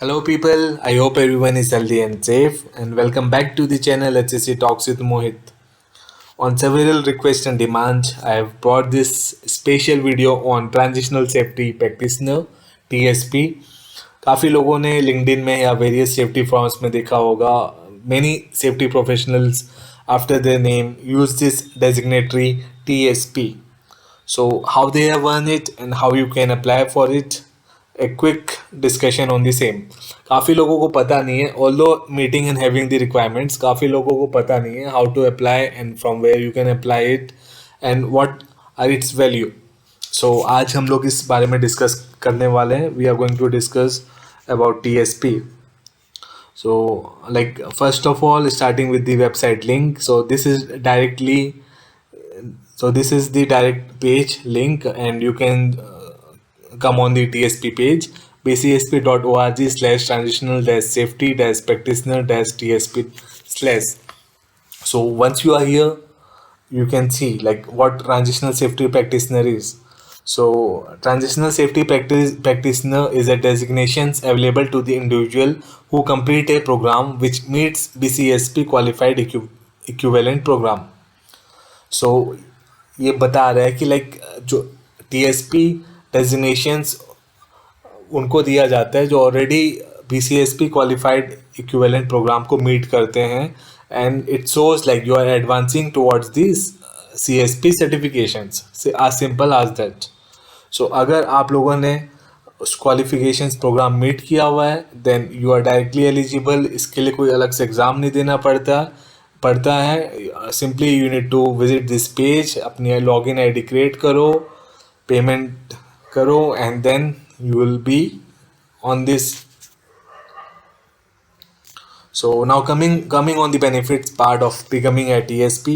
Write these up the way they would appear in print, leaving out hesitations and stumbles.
Hello, people. I hope everyone is healthy and safe. And welcome back to the channel HSC Talks with Mohit. On several requests and demands, I have brought this special video on Transitional Safety Practitioner (TSP). काफ़ी लोगों ने LinkedIn में या various safety forums में देखा होगा. Many safety professionals, after their name, use this designatory TSP. So, how they have earned it and how you can apply for it, a quick discussion on the same. काफ़ी लोगों को पता नहीं है, although meeting and having the requirements, काफ़ी लोगों को पता नहीं है how to apply and from where you can apply it and what are its value. So आज हम लोग इस बारे में डिस्कस करने वाले हैं. We are going to discuss about TSP. So like first of all, starting with the website link. So this is the direct page link, and you can come on the TSP page, bcsp.org/transitional-safety-practitioner-TSP/. So once you are here, you can see like what transitional safety practitioner is. So transitional safety practitioner is a designations available to the individual who complete a program which meets BCSP qualified equivalent program. सो ये बता रहा है कि like जो TSP designations उनको दिया जाता है जो already BCSP qualified equivalent program को मीट करते हैं, and it shows like you are advancing towards this CSP certifications. As simple as that. So अगर आप लोगों ने उस क्वालिफिकेशंस प्रोग्राम मीट किया हुआ है then you are directly eligible. इसके लिए कोई अलग से एग्ज़ाम नहीं देना पड़ता है. Simply you need to visit this page, अपनी लॉगिन आईडी क्रिएट करो, पेमेंट करो, and then you will be on this. So now coming on the benefits part of becoming a TSP.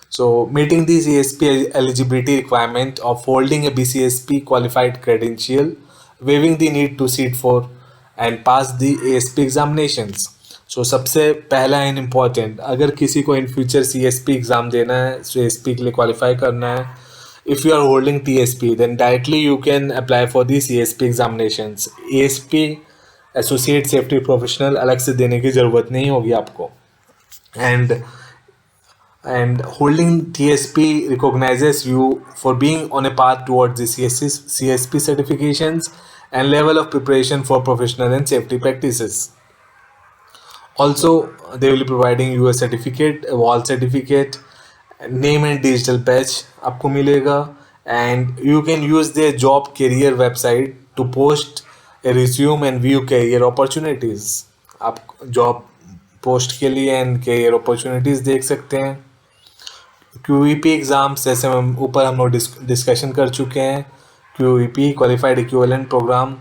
So meeting the CSP eligibility requirement of holding a BCSP qualified credential, waiving the need to sit for and pass the ASP examinations. So सबसे पहला and important, अगर किसी को in future CSP exam देना है, CSP के लिए qualify करना है, if you are holding TSP, then directly you can apply for the CSP examinations. ASP Associate Safety Professional अलग से देने की ज़रूरत नहीं होगी आपको. And holding TSP recognizes you for being on a path towards the CSP certifications and level of preparation for professional and safety practices. Also, they will be providing you a certificate, a wall certificate, name and digital patch आपको मिलेगा, and you can use their job career website to post a resume and view career opportunities. आप job post के लिए and career opportunities देख सकते हैं. QEP exams जैसे हम ऊपर हम लोग डिस्कशन कर चुके हैं, QEP qualified equivalent programme.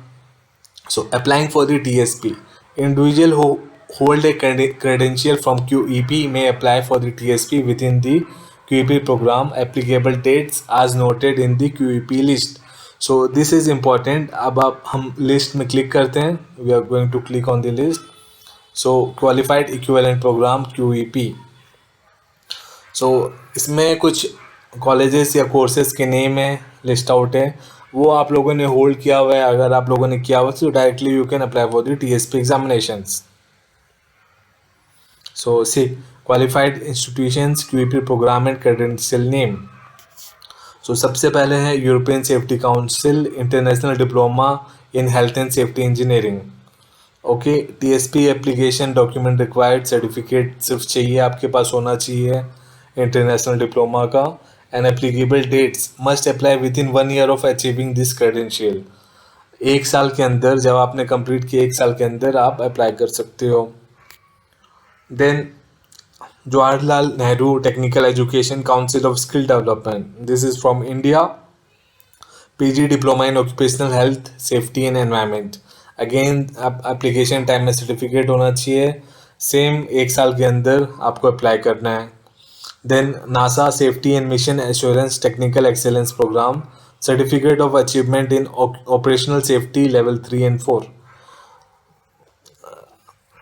So applying for the TSP, individual who hold a credential from QEP may apply for the TSP within the QEP program. Applicable dates as noted in the QEP list. So this is important. अब आप हम list में click करते हैं. We are going to click on the list. So qualified equivalent program QEP. So इसमें कुछ colleges या courses के नेम है, लिस्ट आउट है, वो आप लोगों ने होल्ड किया हुआ है. अगर आप लोगों ने किया हुआ तो directly you can apply for the TSP examinations. So see, qualified institutions, QEP program and credential name. So सबसे पहले है European safety council international diploma in health and safety engineering. Okay, TSP application document required, certificate सिर्फ चाहिए आपके पास होना चाहिए international diploma का, and applicable dates must apply within 1 year of achieving this credential. 1 साल के अंदर, जब आपने कंप्लीट किया 1 साल के अंदर आप अप्लाई कर सकते हो. Then Jawaharlal Nehru Technical Education Council of Skill Development. This is from India. PG Diploma in Occupational Health, Safety and Environment. Again application time में सर्टिफिकेट होना चाहिए. सेम 1 साल के अंदर आपको अप्लाई करना है. Then NASA Safety and Mission Assurance Technical Excellence Program. Certificate of Achievement in Operational Safety Level 3 and 4.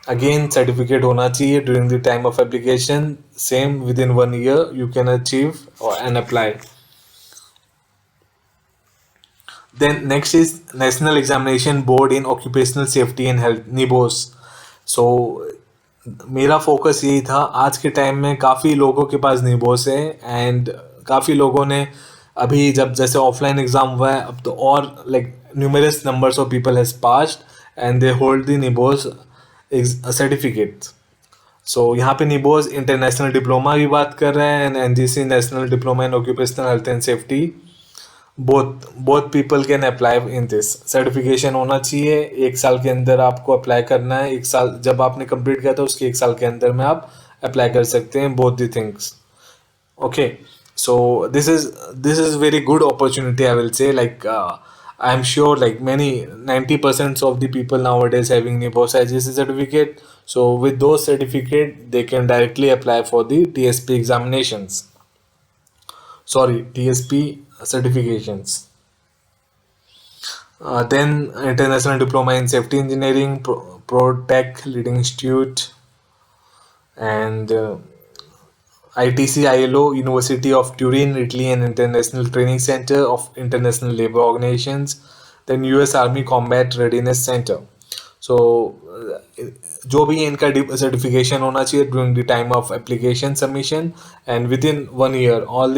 Again certificate होना चाहिए during the time of application. Same with in 1 year you can achieve and apply. Then next is National Examination Board in Occupational Safety and Health, NIBOS. So मेरा focus यही था, आज के time में काफ़ी लोगों के पास निबोस है, एंड काफ़ी लोगों ने अभी जब जैसे ऑफलाइन एग्ज़ाम हुआ है, अब तो और like numerous numbers of people has passed and they hold the NIOS certificate. So यहाँ पे निबोस इंटरनेशनल डिप्लोमा की बात कर रहे हैं, and NGC national diploma in occupational health and safety. Both people can apply in this. Certification होना चाहिए, 1 साल के अंदर आपको अप्लाई करना है. 1 साल जब आपने कंप्लीट किया था उसके 1 साल के अंदर में आप अप्लाई कर सकते हैं both the things. Okay, so this is very good opportunity, I will say. Like I'm sure like many 90% of the people nowadays having NIBOS IGC certificate. So with those certificate they can directly apply for the TSP examinations. Sorry, TSP certifications. Then International Diploma in Safety Engineering, ProTech Leading Institute, and ITC ILO, University of Turin, Italy, and International Training Center of International Labour Organizations. Then US Army Combat Readiness Center. So जो भी इनका certification होना चाहिए during the time of application submission, and within 1 year all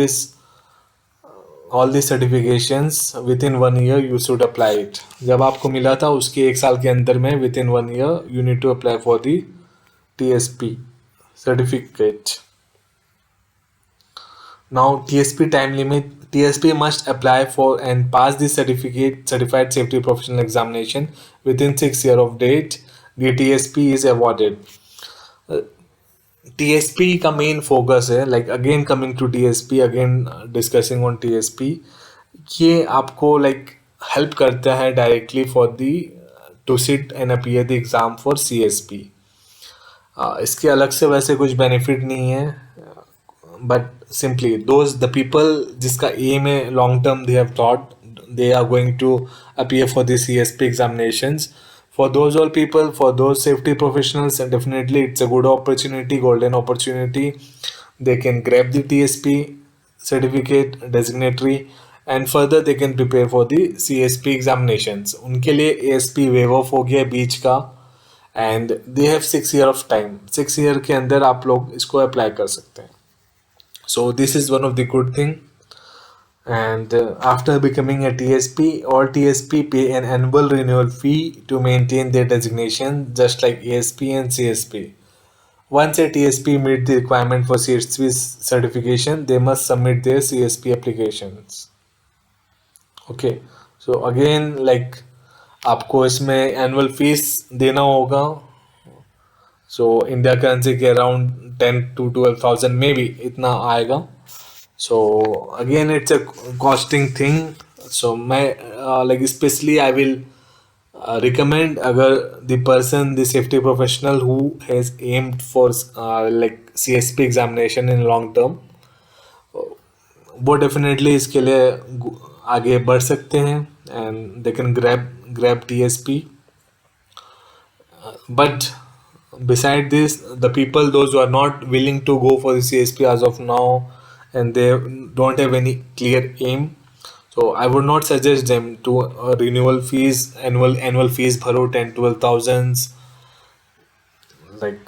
these certifications within 1 year you should apply it. जब आपको मिला था उसके 1 साल के अंदर में within 1 year you need to apply for the TSP certificate. Now TSP time limit. TSP must apply for and pass the certified safety professional examination within 6 years of date the TSP is awarded. TSP का main focus है, like again coming to TSP, again discussing on TSP, ये आपको like help करता है directly for the to sit and appear the exam for CSP. इसके अलग से वैसे कुछ बेनिफिट नहीं है, but simply those the people जिसका एम है long term, they have thought they are going to appear for the CSP examinations. For those all people, for those safety professionals, and definitely it's a good opportunity, golden opportunity. They can grab the TSP certificate designatory, and further they can prepare for the CSP examinations. उनके लिए ASP waive off हो गया बीच का, and they have 6 year of time. 6 year के अंदर आप लोग इसको अप्लाई कर सकते हैं. So this is one of the good thing. And after becoming a TSP, all TSP pay an annual renewal fee to maintain their designation, just like ASP and CSP. Once a TSP meet the requirement for CSP certification, they must submit their CSP applications. Okay, so again like आपको इसमें annual fees देना होगा. So India currency के around 10 to 12,000 may be इतना आएगा. So again it's a costing thing. So मैं like especially I will recommend अगर the person, the safety professional who has aimed for like CSP examination in long term, वो definitely इसके लिए आगे बढ़ सकते हैं and they can grab TSP. But beside this, the people those who are not willing to go for the CSP as of now and they don't have any clear aim, so I would not suggest them to renewal fees, annual fees भरो 10-12 thousands, like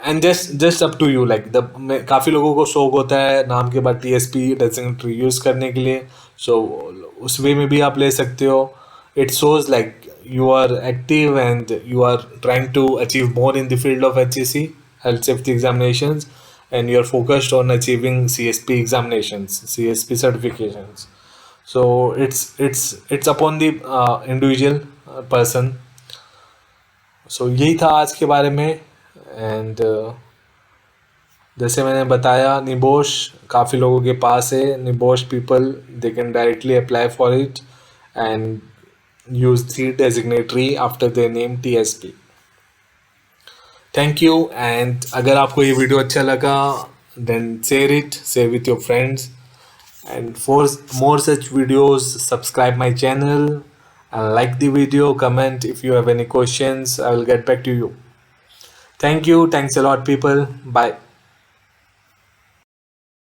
and just up to you. like काफ़ी लोगों को शौक होता है नाम के बाद TSP डेजिग्नेटरी यूज़ करने के लिए, so उस वे में भी आप ले सकते हो. It shows like you are active and you are trying to achieve more in the field of HSE, health safety examinations, and you're focused on achieving CSP examinations, CSP certifications. So it's upon the individual person. So यही था आज के बारे में. and जैसे मैंने बताया NEBOSH काफ़ी लोगों के पास है. NEBOSH people they can directly apply for it and use the designatory after their name TSP. Thank you. And अगर आपको ये वीडियो अच्छा लगा then share with your friends, and for more such videos subscribe my channel and like the video, comment if you have any questions. I will get back to you. Thank you. Thanks a lot people. Bye.